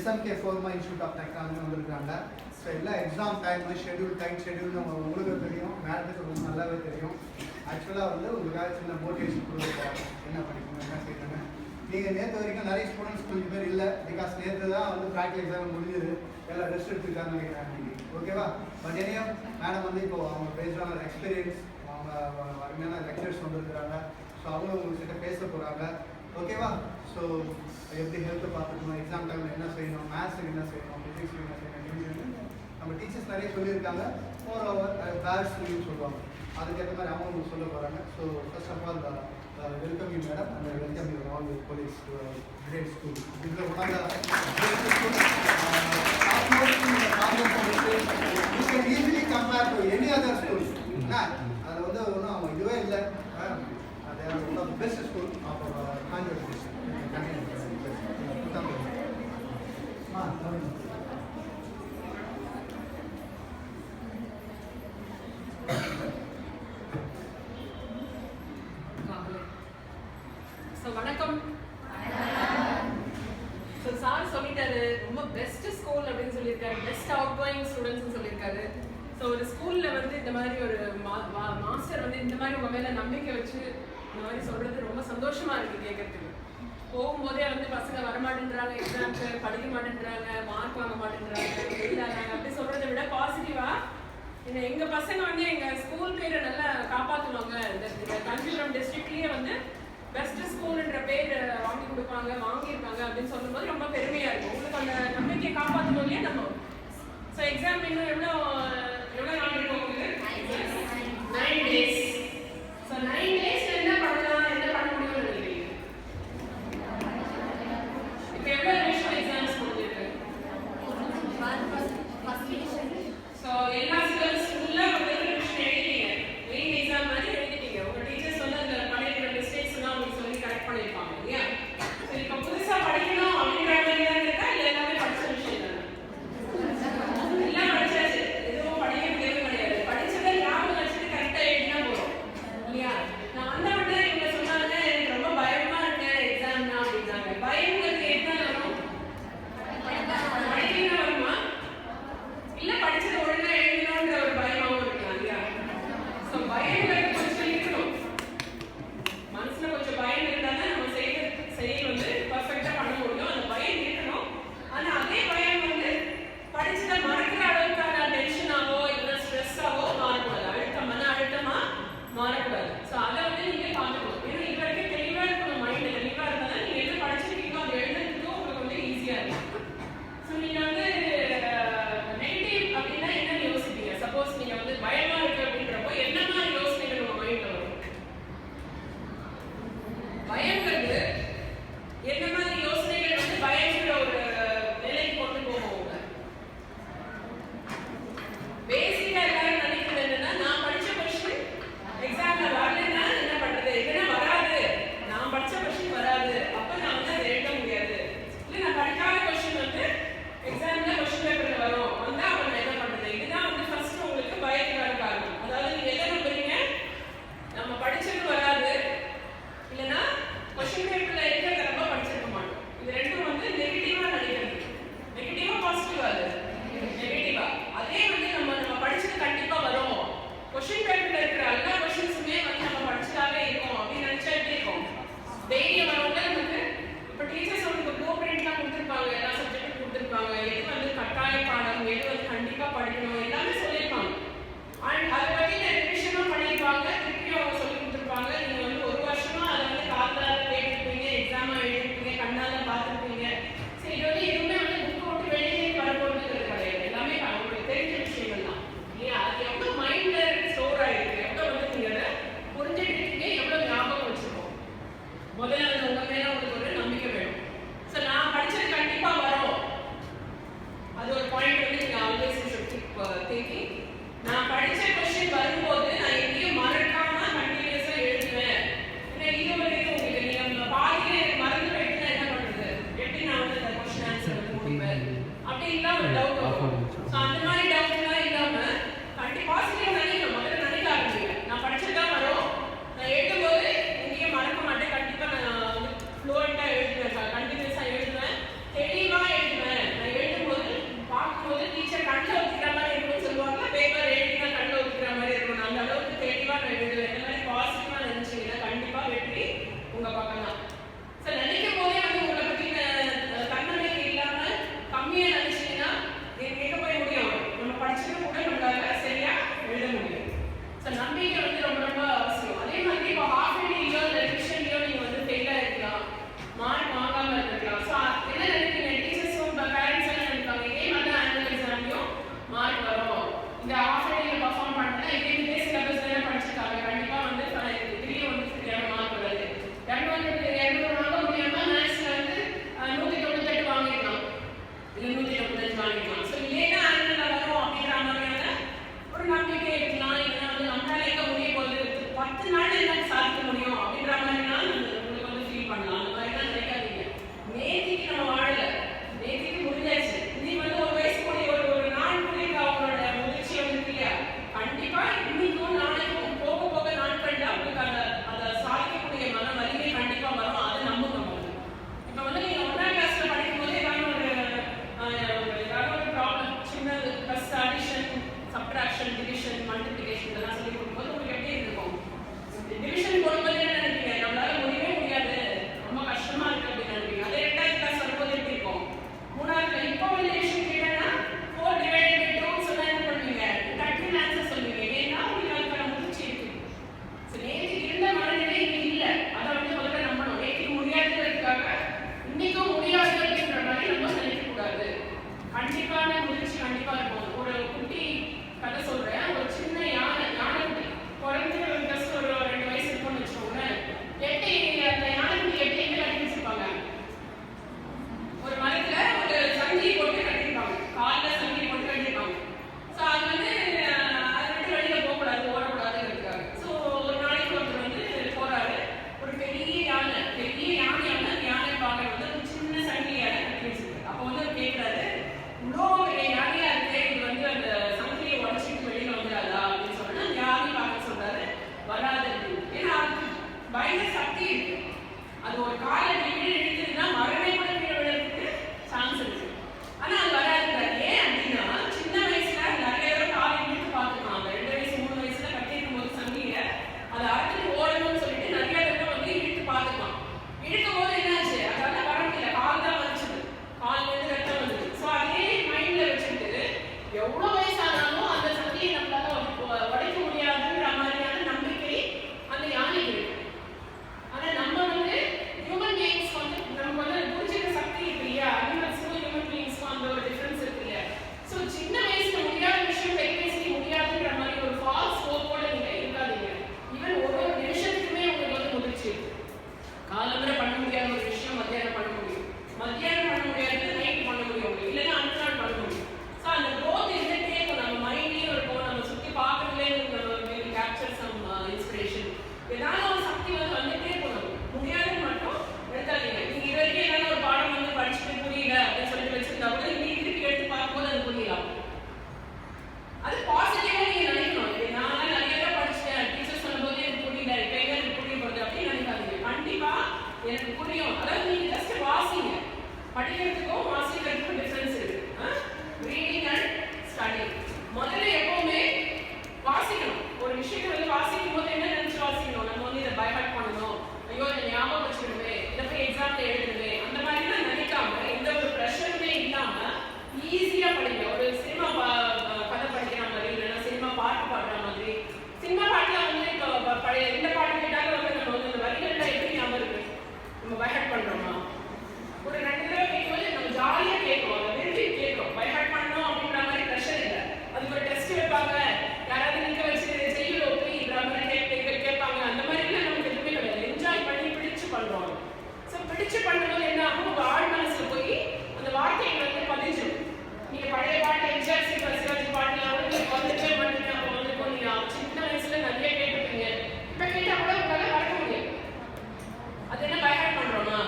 SMK Forma Institute of Technology வந்திருக்காங்க. So எல்லாம் exam time tight ஷெடியூல்னு உங்களுக்கு தெரியும், மேடத்துக்கு ரொம்ப நல்லாவே தெரியும். ஆக்சுவலாக வந்து உங்களுக்காக சின்ன மோட்டிவேஷன் கொடுத்துருக்காங்க, என்ன படிக்கணும் என்ன செய்யணும்னு. நீங்கள் நேற்று வரைக்கும் நிறைய ஸ்டூடெண்ட்ஸ் கொஞ்சம் பேர் இல்லை, பிகாஸ் நேற்று தான் வந்து ப்ராக்டிகல் எக்ஸாம் முடிஞ்சது, எல்லாம் ரெஸ்ட் எடுத்துருக்காங்கன்னு நினைக்கிறாங்க. ஓகேவா? பட் ஏனையும் மேடம் வந்து இப்போ அவங்க பேசுகிறாங்க எக்ஸ்பீரியன்ஸ், அவங்க அருமையான லெக்சர்ஸ் வந்துருக்குறாங்க. ஸோ அவங்க உங்கள்கிட்ட பேச போகிறாங்க. ஓகேவா? ஸோ எப்படி ஹெல்த்தை பார்த்துக்கணும், எக்ஸாம் டைமில் என்ன செய்யணும், மேத்ஸுக்கு என்ன செய்யணும், ஃபிசிக்ஸுக்கு என்ன செய்யணும், நம்ம டீச்சர்ஸ் நிறைய சொல்லியிருக்காங்க. மோர் ஓவர் பேட்ஸ் சொல்லுவாங்க, அதுக்கேற்ற மாதிரி அவங்க உங்களுக்கு சொல்ல போகிறாங்க. So first of all welcome you madam and welcome you all police great school. இதில் ஒன்றாக easily compare to any other school. அதில் வந்து ஒன்றும் அவங்க இதுவே இல்லை, அது one of the best school of Kanchipuram district. வணக்கம். சார் சொல்லிட்டாரு ரொம்ப பெஸ்ட் ஸ்கூல் அப்படின்னு சொல்லியிருக்காரு, பெஸ்ட் அவுட் கோயிங் ஸ்டூடெண்ட்ஸ் சொல்லியிருக்காரு. ஸோ ஒரு ஸ்கூல்ல வந்து இந்த மாதிரி ஒரு மாஸ்டர் வந்து இந்த மாதிரி உங்க மேல நம்பிக்கை வச்சு இந்த மாதிரி சொல்றது ரொம்ப சந்தோஷமா இருக்கு கேட்கறதுக்கு. போகும்போதே வந்து பசங்க வரமாட்டேன்றாங்க, எக்ஸாம்க்கு படிக்க மாட்டேன்றாங்க, மார்க் வாங்க மாட்டேன்றாங்க, ஃபெயில் ஆகிறாங்க அப்படி சொல்றதை விட பாசிட்டிவா எங்க பசங்க வந்து எங்க ஸ்கூல் பேரை நல்லா காப்பாற்றுவாங்க, இந்த காஞ்சிபுரம் டிஸ்ட்ரிக்ட்லயே வந்து பெஸ்ட் ஸ்கூல்ன்ற பேர் வாங்கியிருக்காங்க அப்படின்னு சொல்லும்போது ரொம்ப பெருமையா இருக்கும். உங்களுக்கு அந்த நம்பிக்கையை காப்பாற்றணும் இல்லையா நம்ம. ஸோ எக்ஸாம் இன்னும் எவ்வளோ நாள் இருக்கும் உங்களுக்கு? 9 days. ஸோ 9 days என்ன பண்ணலாம், என்ன பண்ண முடியும்னு நினைக்கிறீங்க? இப்போ எவ்வளோ ரிவிஷன் எக்ஸாம்ஸ் முடிஞ்சிருக்கு? ஸோ எல்லா சிலபஸ் ஃபுல்லாக வந்து ரிவிஷன் எழுதிட்டீங்க, மெயின் எக்ஸாம் மாதிரி எழுதிட்டீங்க. உங்க டீச்சர்ஸ் வந்து அந்த பண்ணிருக்கிற மிஸ்டேக்ஸ் எல்லாம் உங்களுக்கு சொல்லி கரெக்ட் பண்ணியிருப்பாங்க இல்லையா? சரி, இப்போ புதுசாக படிக்கணும் அப்படின்ற மாதிரி தான் இருக்கா, இல்லை எல்லாமே படிச்ச விஷயம் தானே? எல்லாம் படிச்சாச்சு, எதுவும் படிக்க தேவை கிடையாது. படிச்சதை ஞாபகம் வச்சுட்டு கரெக்டாக எழுதினா போதும் இல்லையா? நான் அந்த வந்து கேட்குறாரு, இவ்வளோ யாரையா இருக்கு, இது வந்து அந்த சங்கிலியை உடச்சிட்டு வெளியில் வந்துடாதா அப்படின்னு சொன்னா யாரையும் பார்க்க சொல்றாரு, வராது. ஏன்னா அதுக்கு பயங்கர சக்தி இருக்கு. அது ஒரு காலை கீழே இழுத்துதுன்னா மரமே கூட கீழே விழுறதுக்கு சான்ஸ் இருக்கு. ஆனா அது வராதுங்கிறாரு. ஏன் அப்படின்னா சின்ன வயசுல நிறைய பேர் காலை இழுத்து பார்த்துருக்காங்க. 2 வயசு 3 வயசுல கட்டிருக்கும் போது சங்கிலியை அதை அறுத்துட்டு ஓடணும்னு சொல்லிட்டு நிறைய பேர் வந்து இழுத்து பார்த்துக்கலாம். இழுக்கும் போது என்னாச்சு, அதால வர முடியல, கால் தான் வந்துச்சு, கால் வந்து ரத்தம் வந்துச்சு. ஸோ அதே மைண்ட்ல வச்சுட்டு எவ்வளோ வயசானாலும் அந்த சங்கிலியை நம்மளால உடைக்க முடியாதுங்கிற மாதிரியான நம்பிக்கை அந்த யானைக்கு இருக்கு. ஆனா நம்ம வந்து ஹியூமன் பீயிங்ஸ் வந்து நமக்கு வந்து புரிஞ்சுக்கிற சக்தி இருக்கு இல்லையா, அனிமல்ஸ்க்கும் ஹியூமன் பீயிங்ஸ்க்கும் அந்த ஒரு டிஃபரன்ஸ் இருக்கு இல்லையா. ஸோ சின்ன வயசுல முடியாத விஷயம் பெரிய வயசுல முடியாதுங்கிற மாதிரி ஒரு ஃபால்ஸ் ஹோப்போட நீங்க இருக்காதீங்க. ஈவன் ஒரு நிமிஷத்துக்குமே உங்களுக்கு வந்து முதிர்ச்சி இருக்கு. காலம்பரை பண்ண முடியாத ஒரு விஷயம் மத்தியானம் பண்ண முடியும், மத்தியானம் பண்ண முடியாது நைட் பண்ண முடியும், இல்லைன்னா அடுத்த நாள் பண்ண முடியும். ஸோ அந்த க்ரோத் இருந்துகிட்டே இருக்கும், நம்ம மைண்ட்லேயும் இருக்கும், நம்ம சுற்றி பார்க்கறதுலே நம்ம கேப்சர் சம் இன்ஸ்பிரேஷன், ஏதாவது ஒரு சக்தி வந்து வந்துட்டே போகணும். முடியாதுன்னு மட்டும் எடுத்தாதீங்க. நீங்க இது வரைக்கும் ஏதாவது ஒரு பாடம் வந்து படிச்சுட்டு புரியல அப்படின்னு சொல்லிட்டு வச்சிருந்தா கூட நீங்க திருப்பி எடுத்து பார்க்கும்போது அது புரியலாம். அது பாசிட்டிவா நீங்க நினைக்கணும். நான் நிறைய பேர் படிச்சுட்டேன், டீச்சர் சொல்லும்போது எனக்கு புரியல, இப்போ எங்க எனக்கு புரிய போகுது அப்படின்னு நினைக்காதீங்க. கண்டிப்பா எனக்கு புரியும். அதாவது நீங்க ஜஸ்ட் வாசிங்க. படிக்கிறதுக்கும் வாசிக்கிறதுக்கும் டிஃபரன்ஸ் இருக்கு. Reading and studying. முதல்ல எப்பவுமே வாசிக்கணும். ஒரு விஷயத்தை வந்து வாசிக்கும் போது என்ன நினைச்சு வாசிக்கணும், நம்ம வந்து இதை பைஹார்ட் பண்ணணும், ஐயோ இதை ஞாபகம் வச்சுக்கணுமே, இதை போய் எக்ஸாம்ல எழுதணுமே, அந்த மாதிரிலாம் நினைக்காம எந்த ஒரு ப்ரெஷருமே இல்லாம ஈஸியா படிங்க. ஒரு சினிமா கதை படிக்கிற மாதிரி, இல்லைன்னா சினிமா பாட்டு பாடுற மாதிரி. சினிமா பாட்டுல வந்து இப்போ பழைய எந்த பாட்டு கேட்டாலும் வந்து நம்ம வந்து இந்த வரிகள்ல எப்படி ஞாபகம் இருக்கு, நம்ம பைஹார்ட் பண்றோமா, ஒரு 2 தடவை கேட்கும்போது நம்ம ஜாலியா கேட்கும், அதை விரும்பி கேட்கும். பைஹார்ட் பண்ணணும் அப்படின்ற மாதிரி ப்ரெஷர் இல்லை. அதுக்கு ஒரு டெஸ்ட் வைப்பாங்க, யாராவது நிற்க வச்சு செய்யுள் ஒப்பின்ற மாதிரி கேட்பாங்க. அந்த மாதிரிலாம் நமக்கு எதுவுமே கிடையாது. என்ஜாய் பண்ணி பிடிச்சு பண்றோம். ஸோ பிடிச்சு பண்ணும்போது என்ன ஆகும், உங்க ஆழ் மனசுல போய் அந்த வார்த்தைகள் வந்து பதிஞ்சிடும். நீங்க பழைய பாட்டு எம்ஜிஆர் சிவாஜி பாட்டுலாம் வந்து வந்துட்டே மாட்டீங்க. அப்போ வந்து நீங்க சின்ன வயசுல நிறைய கேட்டுப்பீங்க. இப்போ கேட்டா கூட உங்களால மறக்க முடியும். அது என்ன பைஹார்ட் பண்றோமா,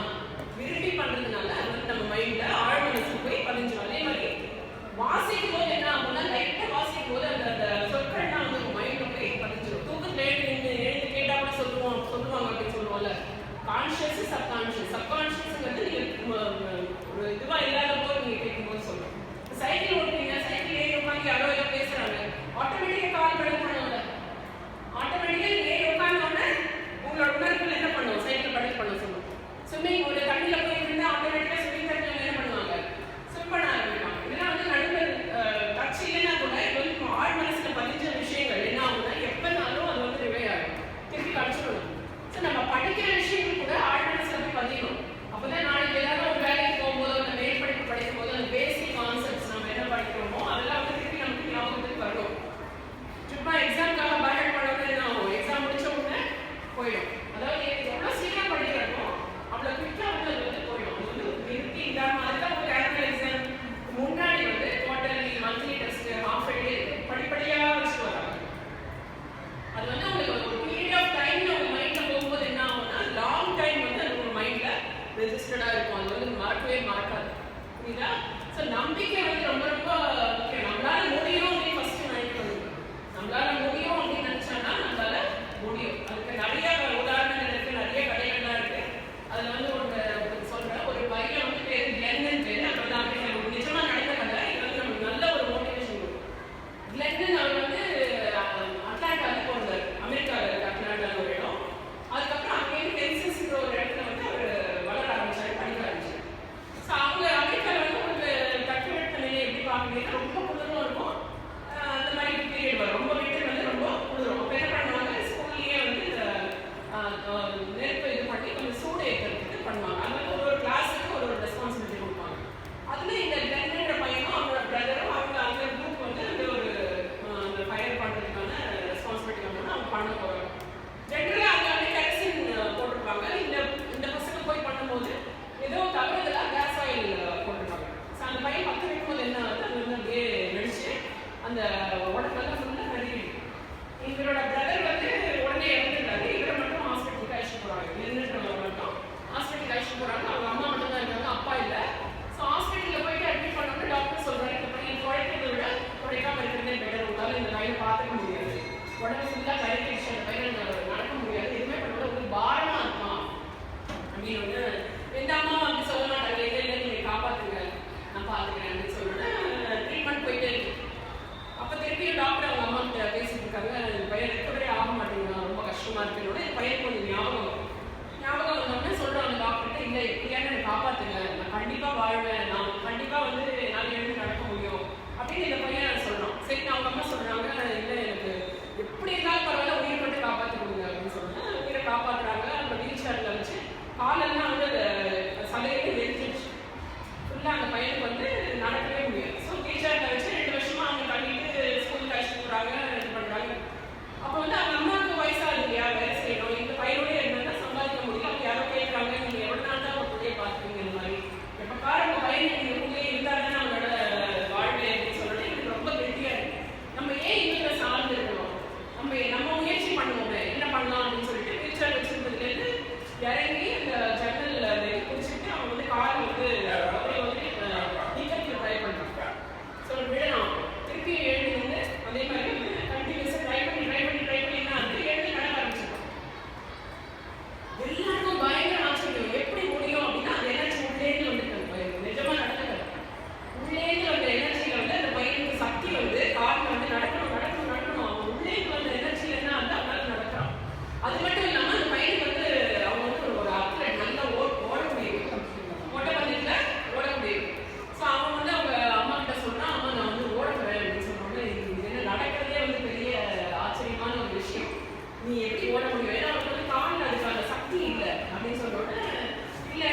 விரும்பி பண்றதுனால அது வந்து நம்ம மைண்ட்ல ஆழ் மனசுல போய் பதிஞ்சிடும். அதே மாதிரி வாசிக்கும் போது என்ன ஆகும்னா, லைட்டா வாசிக்கும் போது அந்த சொற்கள்லாம் வந்து உங்க மைண்ட்ல போய் பதிஞ்சிடும். தூக்கத்துல எழுந்து கேட்டா கூட சொல்லுவாங்க அப்படின்னு சொல்லுவோம்ல, கான்ஷியஸ் சப்கான்ஷியஸ். சப்கான்ஷியஸ்ங்கிறது நீங்க ஒரு இதுவா இல்லாத போது நீங்க கேட்கும்போது சொல்லுவோம். சைக்கிள் ஓட்டுறீங்க, சைக்கிள் ஏறி உட்காந்து யாரோ ஏதோ பேசுறாங்க, ஆட்டோமேட்டிக்கா கால் படுக்க பண்ணுவோம்ல, ஆட்டோமேட்டிக்கா நீங்க ஏறி உட்காந்தோடனே உங்களோட உணர்வுகள் என்ன பண்ணுவோம், சைக்கிள் படுக்க பண்ண சொல்லுவோம். ஸ்விம்மிங் ஒரு தண்ணியில போய் இருந்தா ஆட்டோமேட்டிக்கா ஸ்விம்மிங் தெரிஞ்சவங்க என்ன பண்ணுவாங்க, ஸ்விம் பண்ண ஆரம்பிப்பாங்க. இதெல்லாம் வந்து நடுவில் டச் இல்லைன்னா கூட இது வந்து ஆழ் மனசுல பதிஞ்ச விஷயங்கள் என்ன ஆகுதுன்னா எப்பனாலும் அது வந்து ரிவை ஆகும், திருப்பி கழிச்சிடணும். ஸோ நம்ம படிக்கிற விஷயங்கள் கூட ஆழ் மனசுல போய் பதியணும். அப்போதான் நாளைக்கு ஏதாவது ஒரு வேலைக்கு போகும்போது அந்த மேற்படிப்பு படிக்கும் போது அந்த பேசிக் கான்செப்ட்ஸ் நம்ம என்ன படிக்கிறோமோ அதெல்லாம் வந்து திருப்பி நமக்கு ஞாபகத்துக்கு வரும். சும்மா எக்ஸாம்காக பைஹார்ட் பண்ணணும் என்ன ஆகும், எக்ஸாம் முடிச்ச உடனே போயிடும். அதாவது எவ்வளோ சீக்கிரம் படிக்கிறோமோ அவ்வளோ குயிக்காக வந்து அது வந்து போயிடும். அது வந்து நிறுத்தி இந்த மாதிரி தான் ஒரு ஆனுவல் எக்ஸாம் முன்னாடி வந்து quarterly monthly test half day படிப்படியாக வச்சுட்டு வராங்க. அது வந்து உங்களுக்கு ஒரு பீரியட் ஆஃப் டைம்ல உங்க மைண்ட்ல போகும்போது என்ன ஆகும்னா லாங் டைம் வந்து அது உங்க மைண்ட்ல ரெஜிஸ்டர்டா இருக்கும். அது வந்து மறக்கவே மறக்காது. புரியுதா? ஸோ நம்பிக்கை வந்து ரொம்ப ரொம்ப முக்கியம். நம்மளால முடியும் அப்படின்னு ஃபர்ஸ்ட் நினைக்கணும். நம்மளால முடியும் அப்படின்னு நினைச்சோம்னா நம்மளால முடியும். அதுக்கு நிறைய உதாரணங்கள் இருக்கு, நிறைய கதைகள்லாம் இருக்கு. அதுல வந்து ஒன்று சொல்றேன். ஒரு பையன் வந்து பேரு கிளென்னு பேரு. அப்பதான் நிஜமா நடந்த கதை. இது வந்து நமக்கு நல்ல ஒரு மோட்டிவேஷன் கொடுக்கும். கிளென்னு அவர் வந்து அட்லாண்டால போறாரு, அமெரிக்காவில் இருக்கு அட்லாண்டால ஒரு இடம். அதுக்கப்புறம் அங்கேயும் டெக்சஸ்ங்கிற ஒரு இடத்துல வந்து அவர் வளர ஆரம்பிச்சாரு, படிக்க ஆரம்பிச்சாரு. ஸோ அவங்க அமெரிக்காவில் வந்து உங்களுக்கு தட்பவெட்ப நிலை எப்படி பார்க்குறீங்கன்னா ரொம்ப குளிரும் இருக்கும். அந்த மாதிரி பீரியட் வரும், ரொம்ப விட்டு வந்து ரொம்ப குளிரும். அப்போ என்ன பண்ணுவாங்க, ஸ்கூல்லேயே வந்து காப்பாத்துங்க, நான் கண்டிப்பா வாழ்வேன், நான் கண்டிப்பா வந்து என்னால் எழுந்து நடக்க முடியும் அப்படின்னு இந்த பையன் சொல்றான். சரி, அவங்க அம்மா சொல்றாங்க, இல்லை எனக்கு எப்படி இருந்தாலும் பரவாயில்ல, உயிர் மட்டும் காப்பாற்றி கொடுங்க அப்படின்னு சொல்றாங்க. உயிரை காப்பாத்துறாங்க. அந்த வீல் சேர்ல வச்சு காலெல்லாம் வந்து சதையில வெடிச்சிருச்சு. ஃபுல்லாக அந்த பையனுக்கு வந்து நடக்கவே முடியாது. ஸோ வீல் சேர்ல வச்சு 2 வருஷமா அவங்க தள்ளிட்டு ஸ்கூலுக்கு அழைச்சிட்டு போறாங்க, இது பண்றாங்க. அப்போ வந்து அவங்க அம்மாவுக்கு வயசாகுது இல்லையா, வேலை செய்யணும், இந்த பையனோட இருந்தா சம்பாதிக்க முடியல. அவங்க யாரோ கேட்குறாங்க, நீங்க எவ்வளவு நாள் தான் உங்க பிள்ளைய பார்த்துப்பீங்க, இந்த மாதிரி எப்போ பாரு உங்க பையன் நீங்க உள்ளே இருந்தாருன்னா அவனோட வாழ்வை அப்படின்னு சொல்லிட்டு எனக்கு ரொம்ப கெட்டியா இருக்கு. நம்ம ஏன் இவங்களை சார்ந்து இருக்கணும், நம்ம முயற்சி பண்ணுவோமே, என்ன பண்ணலாம் அப்படின்னு சொல்லிட்டு வீல் சேர் வச்சிருந்ததுலேருந்து இறங்கி அந்த ஜன்னல் குடிச்சிட்டு அவன் வந்து கார் வந்து அப்படியே வந்து நீக்கத்தில் ட்ரை பண்ணுறாங்க. ஸோ விடணும், திருப்பி எழுதி வந்து அதே மாதிரி வந்து கண்டினியூஸாக ட்ரை பண்ணி என்ன வந்து எழுதி நடக்க ஆரம்பிச்சிருக்கோம். எல்லாருக்கும் பயங்கர ஆச்சரியம், எப்படி முடியும் அப்படின்னா அந்த எனர்ஜி உள்ளேருந்து வந்துட்டு நிஜமா நடக்கிறது. உள்ளேருந்து வந்த எனர்ஜியில வந்து அந்த பையனுக்கு சக்தி வந்து காரில் வந்து நடக்கணும். அவன் உள்ளேருந்து வந்த எனர்ஜியில என்ன வந்து அவனால நடக்கிறான். அது மட்டும் இல்லாம அந்த பையனுக்கு வந்து அவங்க வந்து ஒரு அத்லெட், நல்லா ஓட முடியும், ஓட்டப்பந்தயத்துல ஓட முடியும். ஸோ அவன் வந்து அவங்க அம்மா கிட்ட சொல்றான், அம்மா நான் வந்து ஓட போறேன் அப்படின்னு சொன்னோன்னே, இது என்ன நடக்கிறதே வந்து பெரிய ஆச்சரியமான ஒரு விஷயம், நீ எப்படி ஓட முடியும், ஏன்னா அவனுக்கு வந்து காலில் அதுக்கான சக்தி இல்லை அப்படின்னு சொன்னோன்னே, இல்லை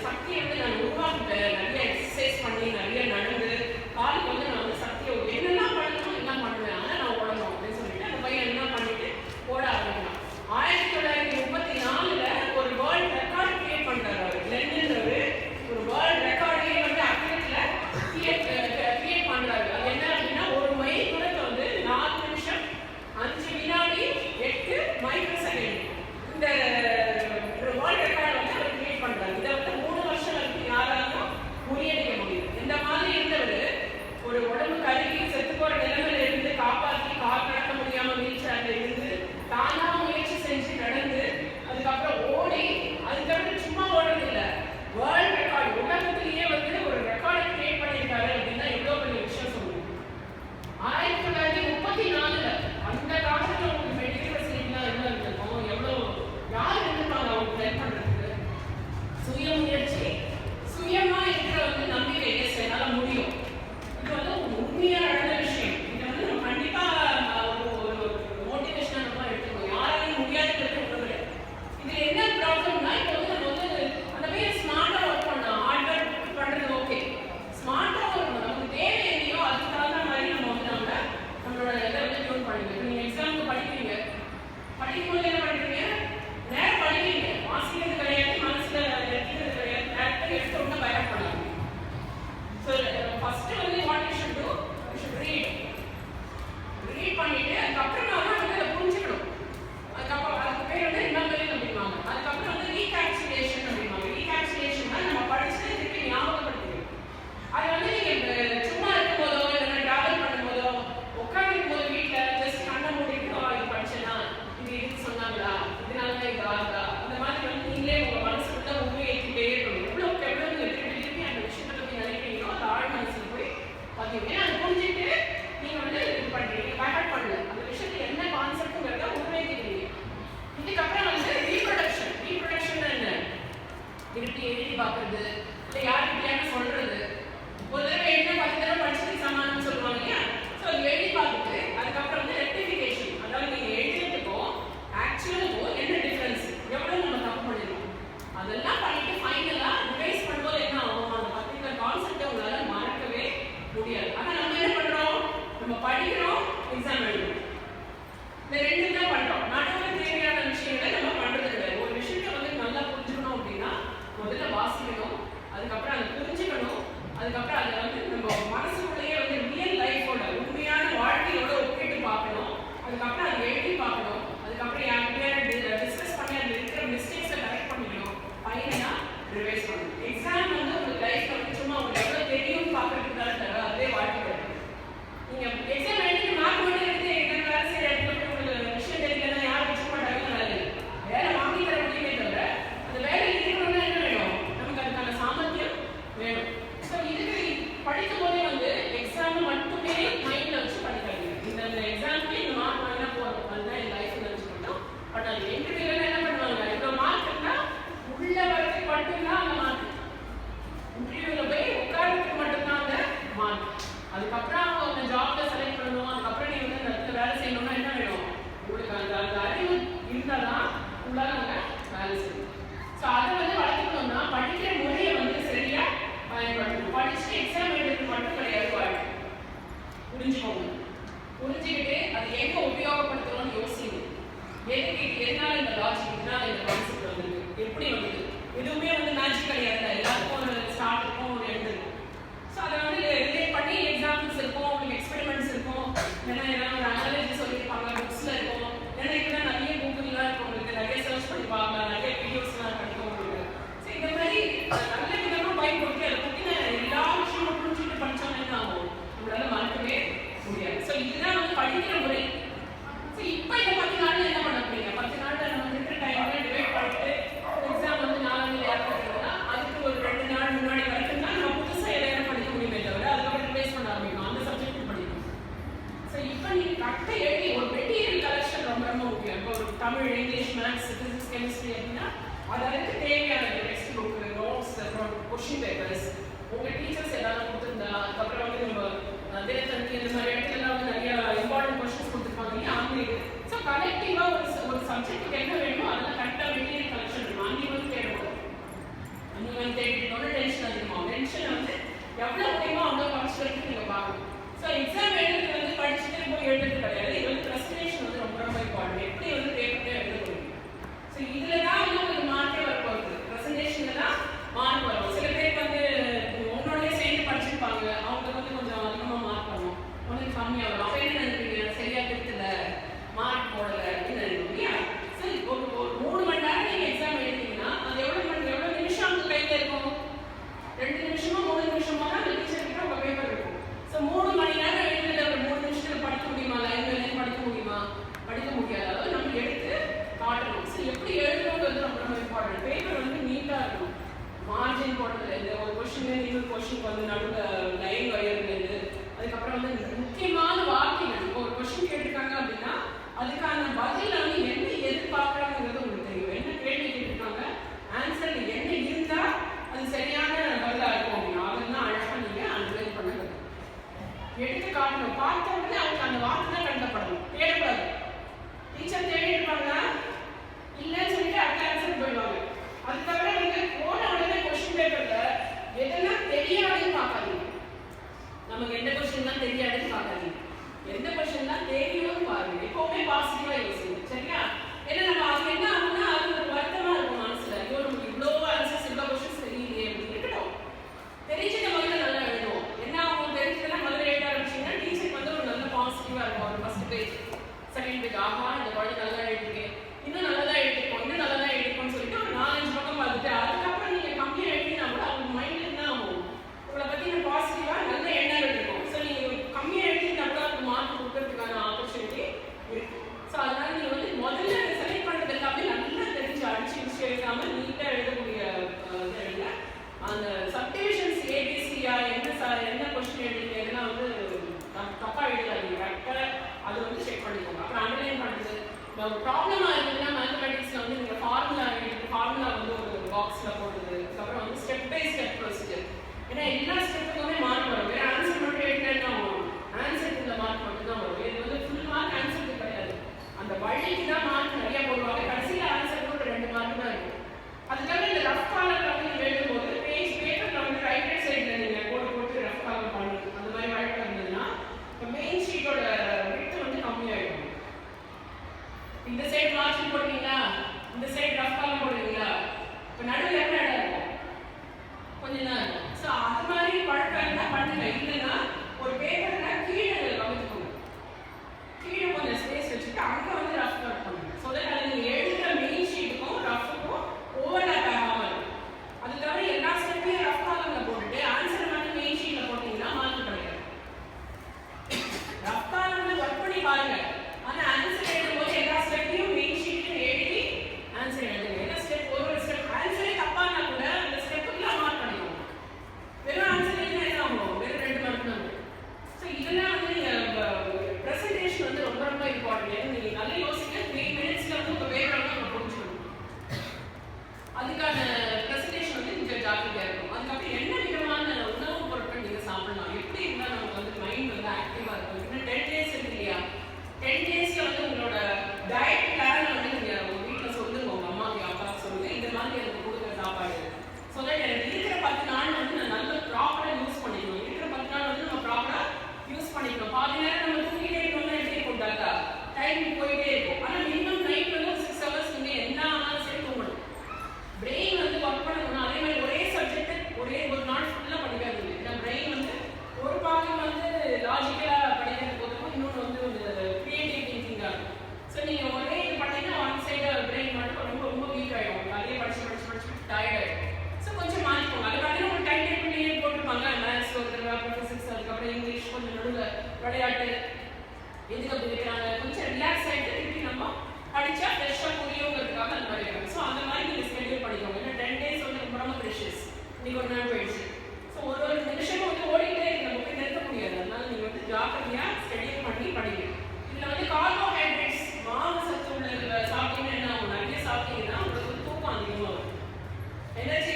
சக்தியை வந்து நான் உருவாக்கிட்டேன், நிறைய எக்ஸசைஸ் பண்ணி நிறைய நடந்து காலுக்கு வந்து நான் வந்து சக்தியை என்னெல்லாம் பண்ணணுமோ எல்லாம் பண்ணுவேன், ஆனால் நான் ஓடணும் அப்படின்னு சொல்லிட்டு அந்த பையன் என்ன பண்ணிட்டு ஓட ஆரம்பிக்கிறான். 1934 ஒரு வேர்ல்ட் ரெக்கார்ட் கிரியேட் பண்றாரு அவர். லண்டன்ல ஒரு வேர்ல்ட் ரெக்கார்டே வந்து அத்லெட்ல கிரியேட் பண்றாரு. அது என்ன அப்படின்னா, ஒரு மைல் தூரத்தை வந்து 4 நிமிஷம் 5 வினாடி 8 மைக்ரோ செகண்ட் இந்த வேர்ல்ட் ரெக்கார்டை வந்து அவர் கிரியேட் பண்றாரு. இதை வந்து 3 வருஷம் வரைக்கும் யாராலும் முறியடிக்க முடியும். இந்த மாதிரி இருந்தவர் ஒரு உடம்பு கருகி செத்து போற நிலைமையில இருந்து காப்பாற்றி கால் நடக்க முடியாம வீல் சேர்ல இருந்து தானா முயற்சி செஞ்சு நடந்து அதுக்கப்புறம் ஓடி, அதுக்கப்புறம் சும்மா ஓடுறது இல்லை, வேர்ல்ட் ரெக்கார்டு உலகத்திலேயே வந்து ஒரு ரெக்கார்டை கிரியேட் பண்ணியிருக்காரு அப்படின்னா எவ்வளவு பெரிய விஷயம் சொல்லுங்க. 1934 அந்த காலத்துல உங்களுக்கு மெடிக்கல் ஃபெசிலிட்டிலாம் எவ்வளவு இருந்திருக்கும், எவ்வளவு யார் இருந்திருப்பாங்க அவங்க ஹெல்ப் பண்றதுக்கு. சுய முயற்சி, சுயமா இருக்கிற வந்து நம்பிக்கை, எஸ் என்னால முடியும், இது வந்து உண்மையா நடந்த விஷயம். இதை வந்து நம்ம கண்டிப்பா ஒரு மோட்டிவேஷனா எடுத்துக்கணும். யாராலையும் முடியாதுங்கிறது ஒண்ணு. இதுல என்ன ப்ராப்ளம்னா, இப்போ வந்து நம்ம வந்து அந்த பையன் ஸ்மார்ட்டா ஒர்க் பண்ணலாம், ஹார்ட் ஒர்க் பண்றது ஓகே, ஸ்மார்ட்டா ஒர்க் பண்ணணும், நமக்கு தேவை இல்லையோ அதுக்கு தகுந்த மாதிரி நம்ம வந்து நம்மளோட இதை வந்து டியூன் பண்ணிக்கணும். நீங்க எக்ஸாமுக்கு படிக்கிறீங்க, படிக்கும்போது என்ன பண்றீங்க, நேரம் படிக்கிறீங்க, வாசிக்கிறது கிடையாது, மனசுல எடுக்கிறது கிடையாது, டேரக்டா எடுத்த உடனே பயணம் பண்ணலாம். So first வந்து what you should do, you should read பண்ணிட்டு அதுக்கப்புறம் தான் வந்து அதை புரிஞ்சுக்கணும். அதுக்கப்புறம் அதுக்கு பேர் வந்து ரிமெம்பரிங் அப்படிம்பாங்க. அதுக்கப்புறம் வந்து ரீகால்குலேஷன் அப்படிம்பாங்க. ரீகால்குலேஷன்னா நம்ம படிச்சுட்டு திருப்பி ஞாபகப்படுத்திக்கணும். அது வந்து நீங்க சும்மா இருக்கும் போதோ இல்லைன்னா டிராவல் பண்ணும்போதோ உட்காந்துருக்கும் போது வீட்டில் ஜஸ்ட் கண்ணை மூடிட்டு இது படிச்சேன்னா இது இதுக்கு சொன்னாங்களா, இதனால தான் இது ஆகுதா, அந்த மாதிரி வந்து நீங்களே உங்க மனசுக்குள்ள உண்மையேற்றிட்டே இருக்கணும். எவ்வளோக்கு எவ்வளோ நீங்க திருப்பி திருப்பி அந்த விஷயத்தை பற்றி நினைக்கிறீங்களோ அந்த ஆழ் மனசுல போய் பார்த்தீங்கன்னா அது புரிஞ்சுட்டு நீங்க வந்து இது பண்றீங்க, பேக்கப் பண்ணல, அந்த விஷயத்துல என்ன கான்செப்ட்ங்கிறத உண்மைக்கிறீங்க. இதுக்கப்புறம் வந்து ரீப்ரொடக்ஷன் என்ன, திருப்பி எழுதி பார்க்கறது, இல்லை யாருக்கிட்டையாவது சொல்றது. ஒரு தடவை எழுதி 10 தடவை படிச்சுட்டு சமானம் சொல்லுவாங்க இல்லையா, ஸோ அது எழுதி பார்த்துட்டு அதுக்கப்புறம் வந்து ரெக்டிஃபிகேஷன், அதாவது நீங்க எழுதுறதுக்கும் ஆக்சுவலுக்கும் என்ன டிஃபரன்ஸ், எவ்வளவு நம்ம தப்பு பண்ணிருக்கோம், அதெல்லாம் பண்ணிட்டு ஃபைனலா ரிவைஸ் பண்ணும்போது என்ன ஆகும், அந்த பர்டிகுலர் கான்செப்டை உங்களால மறக்கவே முடியாது. ஆனா நம்ம என்ன பண்றோம், நம்ம படிக்கிறோம், எக்ஸாம் எழுதுறோம், இந்த ரெண்டு தான் பண்றோம். நடுவில் தேவையான விஷயங்களை நம்ம பண்றது கிடையாது. ஒரு விஷயத்தை வந்து நல்லா புரிஞ்சுக்கணும் அப்படின்னா முதல்ல வாசிக்கணும், அதுக்கப்புறம் அதை புரிஞ்சுக்கணும், அதுக்கப்புறம் அதை வந்து நம்ம மனசுக்குள்ளேயே வந்து ரியல் லைஃபோட உண்மையான வாழ்க்கையோட ஒப்பிட்டு பார்க்கணும், அதுக்கப்புறம் அதை எழுதி பார்க்கணும், அதுக்கப்புறம் யார்கிட்டயே டிஸ்கஸ் பண்ணி அதில் இருக்கிற மிஸ்டேக்ஸை கரெக்ட் பண்ணிக்கணும், ஃபைனலா ரிவைஸ் பண்ணணும். எக்ஸாம் வந்து உங்க லைஃப்ல வந்து சும்மா உங்களுக்கு எவ்வளவு தெரியும் பார்க்கறதுக்கு தான் தர, அதே வாழ்க்கை கிடையாது. நீங்க எக்ஸாம் எழுதி மார்க் மட்டும் எடுத்து எங்க வேலை செய்யற இடத்துல போய் உங்களுக்கு விஷயம் தெரியலன்னா யாரும் வச்சுக்க மாட்டாங்க, வேலை வாங்கி தர முடியுமே தவிர அந்த வேலை இருக்கணும்னா என்ன வேணும், நமக்கு அதுக்கான சாமர்த்தியம் வேணும். ஸோ இதுக்கு கொஷின் பேப்பர்ஸ் உங்கள் டீச்சர்ஸ் ஏதாவது கொடுத்துருந்தா, அதுக்கப்புறம் வந்து நம்ம தினத்தந்தி இந்த மாதிரி இடத்துலலாம் வந்து நிறைய இம்பார்ட்டன்ட் கொஷின்ஸ் கொடுத்துருப்பாங்க இல்லையா ஆங்கிலேயே. ஸோ கலெக்டிவாக ஒரு சப்ஜெக்ட்டுக்கு என்ன வேணுமோ அதெல்லாம் கரெக்டாக மெட்டீரியல் கலெக்ஷன் இருக்கும். அன்றைக்கி வந்து தேடக்கூடாது. அன்றைக்கி வந்து தேடிட்டோன்னு டென்ஷன் அதிகமாகும். டென்ஷனை வந்து எவ்வளோ முடியுமோ அவ்வளோ குறைச்சி வரைக்கும் நீங்கள் பார்க்கணும். ஸோ எக்ஸாம் எழுதுறது வந்து படிச்சுட்டு போய் எழுதுறது கிடையாது. இது வந்து ப்ரெசன்டேஷன் வந்து ரொம்ப ரொம்ப இம்பார்ட்டன்ட். எப்படி வந்து பேப்பர்ல எழுத முடியும். ஸோ இதில் தான் வந்து உங்களுக்கு மார்க்கே வரப்போகுது. ப்ரெசன்டேஷனில் தான் மார்க் வரும். சில பேருக்கு வந்து உங்களோடய சேர்ந்து படிச்சிருப்பாங்க, அவங்க வந்து கொஞ்சம் அதிகமாக மார்க் வரும், கொஞ்சம் கம்மியாக வரும். அப்போ என்ன நினைப்பீங்க, சரியாக திருத்தல, மார்க் போடலை அப்படின்னு நினைப்போம் இல்லையா. ஸோ ஒரு 3 மணி நேரம் நீங்கள் எக்ஸாம் எழுதிங்கன்னா அது எவ்வளோ நிமிஷம் அவங்க கையில் இருக்கும்? 2 நிமிஷமோ 3 நிமிஷமோ தான் அந்த டீச்சர் கிட்ட உங்கள் பேப்பர் இருக்கும். ஸோ 3 மணி நேரம் எழுதுறது ஒரு 3 நிமிஷத்தில் படிக்க முடியுமா? லைன் படிக்க முடியுமா? படிக்க முடியாது. அதாவது நம்ம எடுத்து காட்டணும். ஸோ எப்படி எழுதணுன்றது ரொம்ப ரொம்ப இம்பார்ட்டன்ட். பேப்பர் வந்து நீட்டாக இருக்கணும். மார்ஜின் போடுறதுலேருந்து ஒரு கொஷின்லேருந்து இன்னொரு கொஷினுக்கு வந்து நடுவில் லைன் வரையிறதுலேருந்து, அதுக்கப்புறம் வந்து முக்கியமான வாக்கியங்கள். இப்போ ஒரு கொஷின் கேட்டிருக்காங்க அப்படின்னா அதுக்கான பதில் வந்து என்ன எதிர்பார்க்குறாங்கிறது உங்களுக்கு தெரியும். என்ன கேள்வி கேட்டிருக்காங்க, ஆன்சரில் என்ன இருந்தால் அது சரியான பதிலாக இருக்கும் அப்படின்னா அதெல்லாம் அழகாக நீங்கள் அனலைஸ் பண்ணுங்க. எடுத்து காட்டணும். பார்த்த உடனே அவங்க அந்த வார்த்தை தான் கண்டப்படணும். தேடக்கூடாது. டீச்சர் தேடி இருப்பாங்க இல்லைன்னு சொல்லிட்டு அடுத்த ஆன்சர் போயிடுவாங்க. அது தவிர வந்து போன உடனே கொஸ்டின் பேப்பர்ல எதெல்லாம் தெரியாதுன்னு பார்க்காதீங்க. நமக்கு எந்த கொஸ்டின் தான் தெரியாதுன்னு பார்க்காதீங்க. எந்த கொஸ்டின் தான் தெரியும்னு பாருங்க. எப்பவுமே பாசிட்டிவா யோசிங்க. சரியா? ஏன்னா நம்ம அது என்ன ஆகும்னா அது ஒரு வருத்தமா இருக்கும் மனசுல. ஐயோ நமக்கு இவ்வளோ ஆன்சர்ஸ் இவ்வளோ கொஸ்டின்ஸ் தெரியலையே அப்படின்னு இருக்கட்டும். தெரிஞ்சதை முதல்ல நல்லா எழுதுவோம். என்ன ஆகும், தெரிஞ்சதெல்லாம் முதல்ல எழுத ஆரம்பிச்சிங்கன்னா டீச்சருக்கு வந்து ஒரு நல்ல பாசிட்டிவா இருக்கும். ஒரு ஃபர்ஸ்ட் பேஜ் செகண்ட் பேஜ், ஆஹா இந்த குழந்தை நல்லா எழுதிருக்கேன், இன்னும் நல்லதா எழுதிருக்கோம், இன்னும் நல்லதா எழுதிருக்கோம்னு சொல்லிட்டு ஒரு 4-5 பக்கம் பார்த்துட்டு அதுக்கப்புறம் நீங்க கம்மியாக எழுதினா கூட அவங்க மைண்ட்ல என்ன ஆகும், உங்களை பத்தி பாசிட்டிவா நல்ல எண்ணம் இருக்கும். ஸோ நீங்க கம்மியாக எழுதினா கூட அதுக்கு மார்க் கொடுக்கறதுக்கான ஆப்பர்ச்சுனிட்டி இருக்கு. ஸோ அதனால நீங்க வந்து முதல்ல செலக்ட் பண்றது எல்லாமே நல்லா தெரிஞ்சு அடிச்சு எழுதாம நீட்டா எழுதக்கூடிய எழுத அந்த சப்டிவிஷன்ஸ் ஏபிசியா என்ன கொஸ்டின் எழுதிங்க இதெல்லாம் வந்து தப்பா எழுதாதீங்க. கரெக்டாக அது வந்து செக் பண்ணிக்கோங்க. அப்புறம் அண்டர்லைன் பண்ணுறது ப்ராப்ளமாக இருந்ததுன்னா மேத்தமெட்டிக்ஸில் வந்து நீங்கள் ஃபார்முலா வந்து ஒரு பாக்ஸில் போடுறது, அதுக்கப்புறம் வந்து ஸ்டெப் பை ஸ்டெப் ப்ரொசீஜர். ஏன்னா எல்லா ஸ்டெப்புக்குமே மார்க் வரும். வேறு ஆன்சர் மட்டும் எழுதினா வரும், ஆன்சருக்கு இந்த மார்க் மட்டும் தான் வரும். இது வந்து ஃபுல் மார்க் ஆன்சருக்கு கிடையாது. அந்த வழிக்கு தான் மார்க் நிறைய போடுவாங்க. கடைசியில் ஆன்சருக்கு ஒரு 2 மார்க் தான் இருக்கும். அதுக்காக இந்த ரஃப் காலர் வந்து நீங்கள் எழுதும்போது பேப்பரில் வந்து ரைட் ஹேண்ட் சைடில் நீங்கள் போட்டு ரஃப் காலர் பண்ணுறது அந்த மாதிரி வழக்கம் இருந்ததுன்னா இப்போ மெயின் ஷீட்டோட விட்த் வந்து கம்மியாகிடும். இந்த சைடு மார்ஜின் போடுவீங்களா, இந்த சைடு ரஃப் காலம் போடுவீங்களா, இப்போ நடுவில் எவ்வளோ இடம் இருக்கும், கொஞ்சம் தான் இருக்கும். ஸோ அது மாதிரி பழக்கம் இருந்தால் பண்ணுங்க. இல்லைன்னா ஒரு பேப்பர்னா கீழே கவனிச்சுக்கோங்க. கீழே கொஞ்சம் ஸ்பேஸ் வச்சுட்டு அங்கே வந்து ரஃப் கட் பண்ணுங்க. ஸோ தட் அது நீங்கள் எழுதுகிற மெயின் ஷீட்டுக்கும் ரஃபுக்கும் ஓவர்லாப் ஆகாமல் இருக்கும். அது தவிர எல்லா ஸ்டெப்பையும் ரஃப் காலம்ல போட்டுட்டு ஆன்சர் மட்டும் மெயின் ஷீட்டில் போட்டிங்கன்னா மார்க் கிடையாது. ரஃப் காலம்ல ஒர்க் பண்ணி பாருங்க. ஆனால் ஆன்சர் எழுதும்போது எல்லா ஸ்டெப்பையும் மெயின் ஷீட்டில் எழுதி ஆன்சர் எழுதுங்க. ஏன்னா ஸ்டெப் ஒரு ஸ்டெப் ஆன்சரே தப்பானா கூட அந்த ஸ்டெப்புக்குலாம் மார்க் பண்ணிக்கணும். வெறும் ஆன்சர் எழுதினா என்ன ஆகும், வெறும் 2 மார்க் தான். ஸோ இதெல்லாம் வந்து நீங்கள் ப்ரெசன்டேஷன் வந்து ரொம்ப ரொம்ப இம்பார்ட்டன்ட். ஏன்னா நீங்கள் நல்லா யோசிக்க 3 மினிட்ஸில் வந்து உங்கள் பேப்பரை வந்து நம்ம புரிஞ்சுக்கணும். அதுக்கான ப்ரெசன்டேஷன் வந்து கொஞ்சம் ஜாக்கிரதையாக இருக்கும். அதுக்கப்புறம் என்ன விதமான உணவுப் பொருட்கள் நீங்கள் சாப்பிடலாம், எப்படி இருந்தால் நமக்கு வந்து மைண்ட் வந்து ஆக்டிவாக இருக்கும். இன்னும் 10 days இருக்கு இல்லையா, 10 daysல வந்து உங்களோட டயட் பிளான் வந்து நீங்கள் உங்கள் வீட்டில் சொல்லுங்க, உங்கள் அம்மாவுக்கு அப்பாவுக்கு சொல்லுங்க, இந்த மாதிரி எனக்கு கொடுக்குற சாப்பாடு. ஸோ தட் எனக்கு இருக்கிற 10 நாள் வந்து நான் நல்ல ப்ராப்பராக யூஸ் பண்ணிக்கணும். இருக்கிற 10 நாள் வந்து நம்ம ப்ராப்பராக யூஸ் பண்ணிக்கணும். பாதி நேரம் நம்ம தூங்கிட்டே இருக்கணும்னா எப்படி போட்டாக்கா டைம் போயிட்டே இருக்கும். ஆனால் மினிமம் நைட் வந்து ஒரு 6 hours நீங்கள் என்ன ஆனாலும் சரி தூங்கணும். பிரெயின் வந்து ஒர்க் பண்ணணும்னா அதே மாதிரி ஒரே சப்ஜெக்ட் ஒரே ஒரு நாள் ஃபுல்லாக படிக்காதீங்க. ஏன்னா பிரெயின் வந்து ஒரு பாகம் வந்து லாஜிக்கலாக படிக்கிறது போதும், இன்னொன்று வந்து ஒரு கிரியேட்டிவ் திங்கிங்காக இருக்கும். ஸோ நீங்கள் ஒரே இது பண்ணீங்கன்னா ஒன் சைடு பிரெயின் மட்டும் ரொம்ப ரொம்ப வீக் ஆகிடும். அதே படிச்சு டயர்ட் ஆகிடும். ஸோ கொஞ்சம் மாற்றிக்கோங்க. அது பார்த்தீங்கன்னா ஒரு டைம் டேபிள் போட்டிருப்பாங்க. மேத்ஸ் ஒரு தடவை, அப்புறம் ஃபிசிக்ஸ், அதுக்கப்புறம் இங்கிலீஷ், கொஞ்சம் நடுவில் விளையாட்டு, எதுக்கு அப்படி இருக்கிறாங்க, கொஞ்சம் ரிலாக்ஸ் ஆகிட்டு திருப்பி நம்ம படித்தா ஃப்ரெஷ்ஷாக புரியுங்கிறதுக்காக அந்த மாதிரி இருக்கும். ஸோ அந்த மாதிரி நீங்கள் ஸ்கெடியூல் பண்ணிக்கோங்க. ஏன்னா 10 days வந்து ரொம்ப ரொம்ப ப்ரெஷியஸ். இன்னைக்கு ஒரு நாள் போயிடுச்சு. ஸோ ஒரு நிமிஷமும் வந்து ஓடிக்கிட்டே இருக்க நமக்கு நிறுத்த முடியாது. அதனால நீங்கள் வந்து ஜாக்கிரதையாக ஸ்கெடியூல் பண்ணி படிங்க. இதில் வந்து கார்போஹைட்ரேட்ஸ் மாவு சத்து உள்ள சாப்பிட்டீங்கன்னா என்ன ஆகும், நிறைய சாப்பிட்டீங்கன்னா உங்களுக்கு தூக்கம் அதிகமாக வரும். எனர்ஜி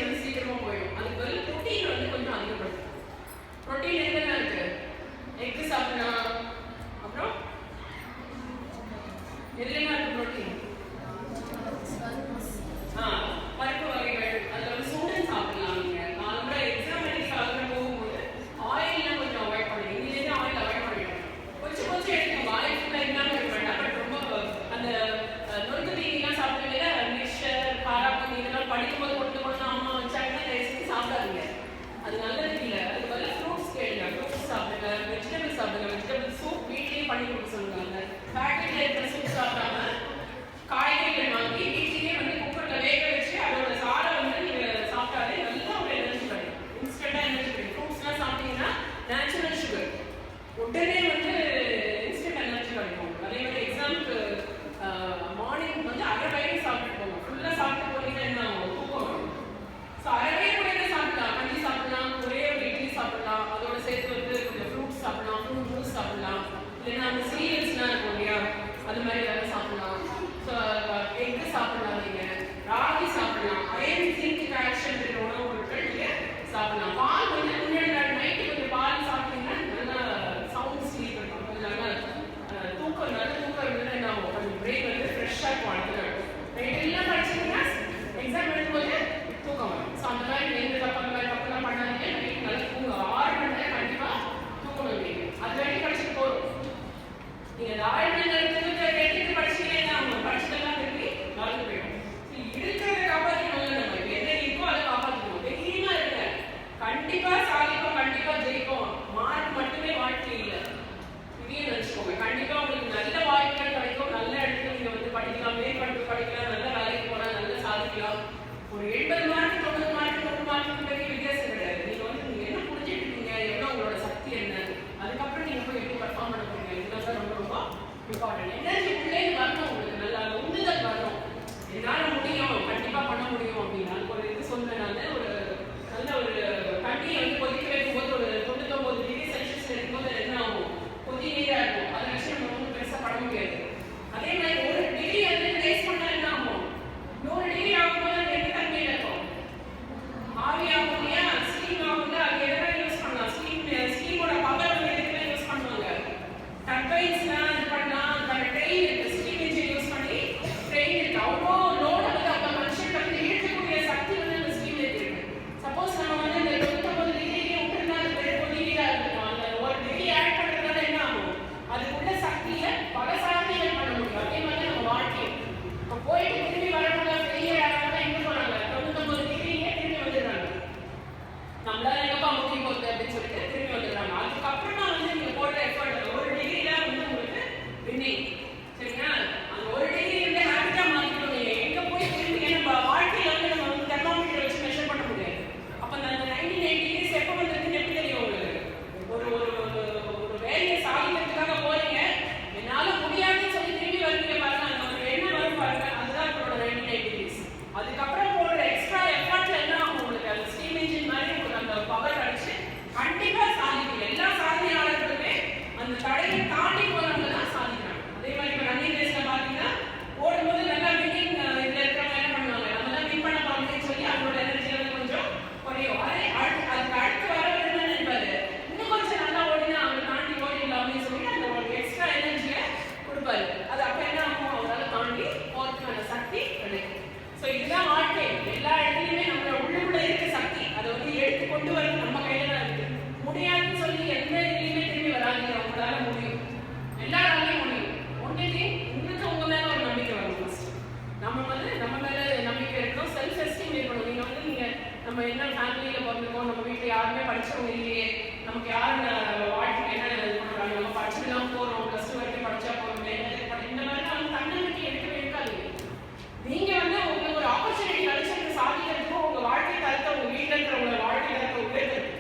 வந்து சீக்கிரமாக போயிடும். பண்ணி கொடுக்க சொல்லுவாங்க. பேக்கெட்ல இருக்கிற சூப் சாப்பிடாம காய்கறிகள் வாங்கி வீட்டிலேயே வந்து குக்கர்ல வேக வச்சு அதோட சாரை வந்து நீங்க சாப்பிட்டாலே நல்ல ஒரு எனர்ஜி கிடைக்கும். இன்ஸ்டன்டா எனர்ஜி கிடைக்கும். ஃப்ரூட்ஸ்லாம் சாப்பிட்டீங்கன்னா நேச்சுரல் சுகர், உடனே வந்து இன்ஸ்டன்ட் எனர்ஜி கிடைக்கும். அதே மாதிரி எக்ஸாம்பிளுக்கு மார்னிங் வந்து அரை வயிறு சாப்பிட்டு போங்க. ஃபுல்லா சாப்பிட்டு போனீங்கன்னா என்ன ஆகும்? தூக்கம் வரும். ஸோ அரை வயிறு கூட என்ன சாப்பிடலாம்? கஞ்சி சாப்பிடலாம், ஒரே ஒரு இட்லி சாப்பிடலாம், அதோட சேர்த்து வந்து கொஞ்சம் ஃப்ரூட்ஸ் சாப்பிடலாம், ஃப்ரூட் ஜூஸ் சாப்பிடலாம், இல்லைன்னா அந்த சீரியல்ஸ்லாம் இருக்கும் இல்லையா, அது மாதிரி ஏதாவது சாப்பிடலாம். ஸோ எக்கு சாப்பிடலாம், நீங்கள் ராகி சாப்பிடலாம், அயன் ஜிங்க் கால்சியம் இருக்கிற உணவு பொருட்கள் நீங்கள் சாப்பிடலாம். பால் வந்து முன்னாடி நைட்டு கொஞ்சம் பால் சாப்பிட்டீங்கன்னா நல்லா சவுண்ட் ஸ்லீப் இருக்கும், கொஞ்சம் நல்லா தூக்கம், நல்ல தூக்கம் இருந்ததுன்னா என்ன ஆகும்? கொஞ்சம் பிரெயின் வந்து ஃப்ரெஷ்ஷாக இருக்கும். அடுத்த நைட் எல்லாம் படிச்சிங்கன்னா எக்ஸாம் எழுதும்போது தூக்கம் வரும். ஸோ அந்த மாதிரி எந்த தப்பெல்லாம் பண்ணாதீங்க. நைட் நல்லா தூங்க 6 மணி நேரம் கண்டிப்பாக தூக்கணும். நீங்கள் அது வரைக்கும் படிச்சுட்டு போதும். நீங்கள் 6 மணி நேரத்துக்கு எடுத்து படிச்சீங்கன்னா என்ன ஆகும்? படிச்சதெல்லாம் திருப்பி மறந்து போயிடும். இருக்கிறத காப்பாற்றணும். நம்ம எது இருக்கோ அதை காப்பாற்றணும். தைரியமாக இருங்க. கண்டிப்பாக சாதிக்கும், கண்டிப்பாக ஜெயிக்கும். மார்க் மட்டுமே வாழ்க்கை இல்லை, இதையும் நினச்சிக்கோங்க. கண்டிப்பாக உங்களுக்கு நல்ல வாய்ப்புகள் கிடைக்கும். நல்ல இடத்துல நீங்கள் வந்து படிக்கலாம், மேற்படிப்பு படிக்கலாம், நல்ல வேலைக்கு போகலாம், நல்லா சாதிக்கலாம். ஒரு 80 மார்க் 90 மார்க் 100 மார்க்கு பெரிய வித்தியாசம் கிடையாது. நீங்கள் வந்து நீங்கள் என்ன புரிஞ்சுட்டு இருக்கீங்க, எவ்வளோ உங்களோட சக்தி என்ன, அதுக்கப்புறம் நீங்கள் போய் எப்படி பர்ஃபார்ம் பண்ண போறீங்க, இதுதான் தான் ரொம்ப ரொம்ப இம்பார்ட்டன்ட். எனர்ஜி உள்ளே வரணும், உங்களுக்கு நல்லா உந்துதல் வரணும். என்னால் முடியும், கண்டிப்பாக பண்ண முடியும் அப்படின்னு. அதுக்கு ஒரு இது சொன்னேன் நான். ஒரு நல்ல ஒரு தண்ணியை வந்து கொதிக்க வைக்கும்போது ஒரு 99 டிகிரி செல்சியஸ் இருக்கும்போது என்ன ஆகும்? கொதி நீராக இருக்கும். அதை வச்சு நம்ம ஒன்றும் பெருசாக பண்ண முடியாது. அதே மாதிரி ஒரு டிகிரி வந்து ரேஸ் பண்ணால் என்ன ஆகும்? 100 டிகிரி ஆகும்போது அது எந்த தன்மையில் இருக்கும்? ஆவி ஆகும் இல்லையா? ஸ்டீம் ஆகுங்க. அது எதெல்லாம் யூஸ் பண்ணலாம்? ஸ்டீமோட பவர் வந்து எதுக்குலாம் யூஸ் பண்ணுவாங்க? டர்பைன்ஸ்லாம் இது பண்ணலாம். ட்ரெயின் இருக்கு, ஸ்டீம் இன்ஜின் யூஸ் பண்ணி ட்ரெயின் இருக்கு. அவ்வளோ லோடு வந்து அப்போ மனுஷன் வந்து இழுக்கக்கூடிய சக்தி வந்து அந்த ஸ்டீம் இருக்கு. சப்போஸ் நம்ம வந்து இந்த 99 டிகிரிக்கு விட்டுருந்தா அது வெறும் கொதிநீராக இருக்கும். அந்த ஒரு டிகிரி ஆட் பண்ணுறதுனால என்ன ஆகும்? அதுக்குள்ள சக்தியை பல சாதனைகள் பண்ண முடியும். அதே மாதிரி நம்ம வாழ்க்கை இப்போ போயிட்டு திரும்பி வரவங்க பெரிய யாராவது எங்கே போனாங்க? 99 டிகிரியே திரும்பி வந்துடுறாங்க. நம்மளால எங்கப்பா முக்கிய போகுது அப்படின்னு சொல்லிட்டு திரும்பி வந்துடுறாங்க. அதுக்கப்புறமா வந்து நீங்கள் போடுற எஃபர்ட் ஒரு டிகிரியில வந்து உங்களுக்கு வின்னிங். சரிங்களா? அந்த ஒரு டிகிரி வந்து ஹேபிட்டாக மாற்றிக்கணும். நீங்கள் எங்கே போய் திரும்பி நம்ம வாழ்க்கையில் வந்து நம்ம வந்து தெர்மாமீட்டர் வச்சு மெஷர் பண்ண முடியாது. அப்போ அந்த 98 டிகிரிஸ் எப்போ வந்துருக்குன்னு எப்படி தெரியும் உங்களுக்கு? ஒரு ஒரு வேலையை சாதிக்கிறதுக்காக போறீங்க, என்னால முடியாதுன்னு சொல்லி திரும்பி வருவீங்க பாருங்க, அந்த ஒரு எண்ணம் வரும் பாருங்க, அதுதான் உங்களோட 99 டிகிரிஸ். அதுக்கப்புறம் போடுற எக்ஸ்ட்ரா எஃபர்ட்ல என்ன ஆகும்? உங்களுக்கு அந்த ஸ்டீம் இன்ஜின் மாதிரி உங்களுக்கு அந்த பவர் அடிச்சு கண்டிப்பா சாதிக்கும். எல்லா சாதனையாளர்களுமே அந்த தடையை தாண்டி போறவங்க தான் சாதிக்கிறாங்க. அதே மாதிரி இப்போ ரன்னிங் ரேஸ்ல பாத்தீங்கன்னா ஓடும்போது நல்லா வின்னிங் இதுல இருக்கிறவங்க என்ன பண்ணுவாங்க? நம்ம தான் வின் பண்ண போறோம்னு சொல்லி அவங்களோட எனர்ஜி வந்து கொஞ்சம் குறையும். அதுக்கு அடுத்து வர என்ன நினைப்பாரு? இன்னும் கொஞ்சம் நல்லா ஓடினா அவங்க தாண்டி ஓடிடலாம் அப்படின்னு சொல்லி அந்த ஒரு எக்ஸ்ட்ரா எனர்ஜியை கொடுப்பாரு. அது அப்ப என்ன ஆகும்? அவரால் தாண்டி போறதுக்கான சக்தி கிடைக்கும். ஸோ இதுதான் வாழ்க்கை. எல்லா இடத்துலையுமே நம்மளோட உள்ளுக்குள்ள இருக்க சக்தி அதை வந்து எடுத்து கொண்டு வரது நம்ம கையில தான் இருக்கு. முடியாதுன்னு சொல்லி எந்த இதுலையுமே திரும்பி வராங்க. அவங்களால முடியும், எல்லாராலையும் முடியும். ஒன்றுக்கு உங்களுக்கு உங்க மேல ஒரு நம்பிக்கை வரணும். ஃபர்ஸ்ட் நம்ம வந்து நம்ம மேல நம்பிக்கை இருக்கணும், செல்ஃப் எஸ்டீம் இருக்கணும். நீங்க வந்து நீங்க நம்ம என்ன ஃபேமிலியில பிறந்திருக்கோம், நம்ம வீட்டில் யாருமே படிச்சவங்க இல்லையே, நமக்கு யாரும் வாழ்க்கைக்கு என்ன இது பண்ணுறாங்க, நம்ம படிச்சுதான் போறோம், +2 வரைக்கும் படிச்சா போறோம், இந்த மாதிரி நம்ம தன்னம்பிக்கை எடுக்கவே இருக்காது. நீங்க வந்து உங்களுக்கு ஒரு ஆப்பர்ச்சுனிட்டி கிடைச்சிருக்கு சாதிக்கிறதுக்கும், உங்க வாழ்க்கை தரத்தை உங்க வீட்டில் இருக்கிறவங்க வாழ்க்கை தரத்தை உயர்த்துறது,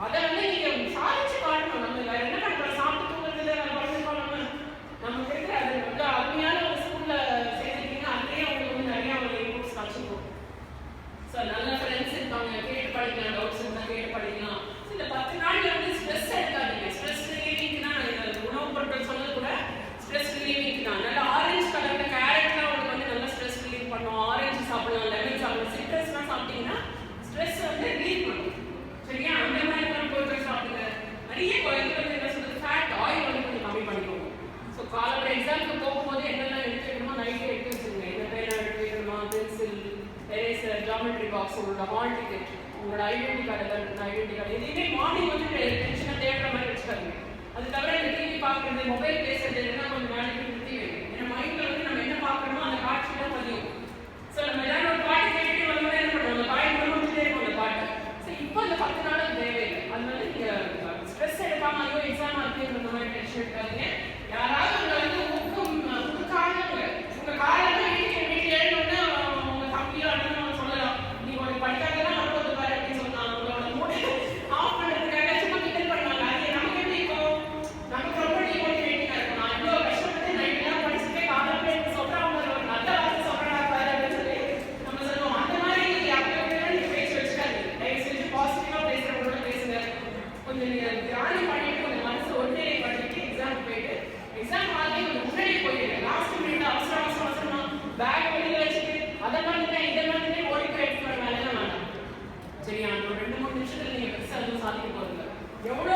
அதை வந்து நீங்க சாதிச்சு காட்டணும். நம்ம வேற என்ன பண்றோம்? சாப்பிட்டு தூங்குறது படிச்சிருக்கோம். நமக்கு இருக்கிற அது வந்து அருமையான ஒரு ஸ்கூல்ல சேர்த்துட்டீங்கன்னா அதுலேயே உங்களுக்கு வந்து நிறைய ஒரு இன்புட்ஸ் கிடைச்சிருக்கும். ஸோ நல்ல ஃப்ரெண்ட்ஸ் இருப்பாங்க, கேட்டு படிக்கலாம், டவுட்ஸ் இருந்தால் கேட்டு படிக்கலாம். இந்த 10 நாள்ல வந்து ஸ்ட்ரெஸ் எடுக்காதீங்க. ஸ்ட்ரெஸ் ரிலீவிங்க்கு தான் உணவு பொருட்கள் சொன்னது கூட ஸ்ட்ரெஸ் ரிலீவிங்க்கு தான். நல்ல ஆரஞ்சு கலர்ல கேரட்லாம் உங்களுக்கு வந்து நல்லா ஸ்ட்ரெஸ் ரிலீவ் பண்ணும். ஆரஞ்சு சாப்பிடலாம், லெமன் சாப்பிடலாம், சிட்ரஸ்லாம் சாப்பிட்டீங்கன்னா ஸ்ட்ரெஸ் வந்து ரிலீவ் பண்ணும். சரியா? அந்த மாதிரி பொருட்கள் சாப்பிடுங்க. நிறைய குழந்தைகள் என்ன சொல்றது, ஃபேட் ஆயில் வந்து கொஞ்சம் கம்மி பண்ணிக்கோங்க. ஸோ காலையில் எக்ஸாமுக்கு போகும்போது என்னெல்லாம் எடுத்து வைக்கணுமோ நைட்டே எடுத்து வச்சுருங்க. என்ன பேனா எடுத்து வைக்கணுமா, பென்சில், எரேசர், ஜாமெட்ரி பாக்ஸ், உங்களோட ஹால் டிக்கெட், உங்களோட ஐடென்டி கார்டு, ஐடென்டி கார்டு எதையுமே மார்னிங் வந்து டென்ஷனாக தேடுற மாதிரி வச்சுக்காதீங்க. அது தவிர இந்த டிவி பார்க்குறது, மொபைல் பேசுறது எல்லாம் கொஞ்சம் வேலைக்கு நிறுத்தி வைங்க. ஏன்னா மைண்டில் வந்து நம்ம என்ன பார்க்குறோமோ அந்த காட்சி தான் பதியும். ஸோ நம்ம ஏதாவது ஒரு பாட்டு கேட்டுட்டு வரும்போது என்ன பண்ணுவோம்? அந்த பாயிண்ட் வந்துட்டே இருக்கும் அந்த பாட்டு. ஸோ இப்போ இந்த 10 நாள் தேவையில்லை. அதனால நீங்கள் ஸ்ட்ரெஸ் எடுக்காம ஐயோ எக்ஸாம் ஆகுது இந்த மாதிரி டென்ஷன் எடுக்காதீங்க. யாராவது உங்களை வந்து ஊக்கம் கொடுக்காதவங்க உங்க காலையில வீட்டுக்கு எழுந்தோடனே உங்க தம்பியோ அண்ணனோ சொல்லலாம் நீ உனக்கு படிக்காததான் வருவது பாரு அப்படின்னு சொன்னாங்க. உங்களோட மூடு ஆஃப் பண்ணுறதுக்காக சும்மா கிண்டல் பண்ணுவாங்க. அது நமக்கு எப்படி இருக்கும்? நமக்கு ரொம்ப டிமோட்டிவேட்டிங்கா இருக்கும். நான் இவ்வளோ கஷ்டப்பட்டு நைட்லாம் படிச்சுட்டு காலையில எனக்கு சொல்றேன் அவங்க ஒரு நல்ல வார்த்தை சொல்றா பாரு அப்படின்னு சொல்லி நம்ம சொல்லுவோம். அந்த மாதிரி அப்படி நீங்க பேசி வச்சுக்காது. தயவு செஞ்சு பாசிட்டிவா பேசுறவங்களோட பேசுங்க. கொஞ்சம் நீங்க தியானம் பண்ணிட்டு கொஞ்சம் மனசு ஒன்றே பண்ணிட்டு எக்ஸாம் போயிட்டு எக்ஸாம் ஹாலே கொஞ்சம் முன்னாடியே போயிடுங்க. லாஸ்ட் மினிட் அவசரமா பேக் வெளியில வச்சுட்டு அதெல்லாம் இதெல்லாம் ஓடி போய் எடுத்து வர வேலையெல்லாம் வேண்டாம். சரியா? ஒரு 2-3 நிமிஷத்துல நீங்க பெருசா எதுவும் சாதிக்க போறதில்லை. எவ்வளோ